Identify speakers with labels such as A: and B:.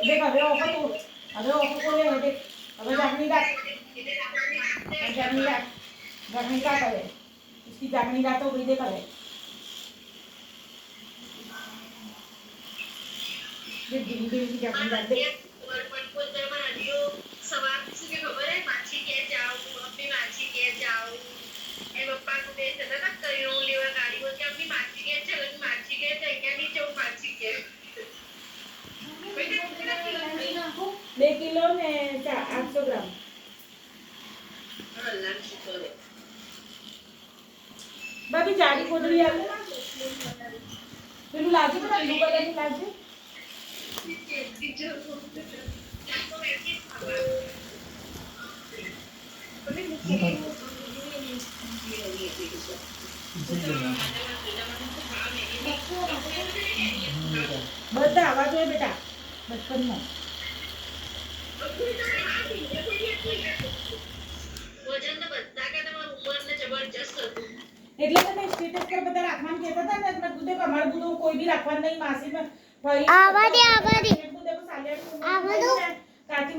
A: देख अबे ऑफर तो अबे ऑफर को ले देख अबे जागनी का जागनी का करे इसकी जागनी का तो वही देख अबे ये गिरी गिरी की जागनी का देख
B: सवार સુધી ખબર હે માછી કે જાઓ अपनी माची के जाओ ए पप्पा को दे चला ना कयो लेवा गाड़ी को के अपनी माची के चलो माची के क्या नीचे माची के
A: 2 કિલો ને 800 ગ્રામ બાબી જાડી કોથળી આવે ને પેલું લાગે ને બ્લુ કલરની લાગે બધા આવા જોઈએ બેટા બચપનમાં
B: વજન તો બધા કે તમારું ઉંમર ને જબરજસ્ત હતું
A: એટલે તો મેં સ્ટેટસ પર બધા રાખવાનું કહેતા હતા ને મેં કીધું કે અમારું બધું કોઈ બી રાખવાનું નહીં માસી
C: આવા દે
A: બધું સાલિયા કાકી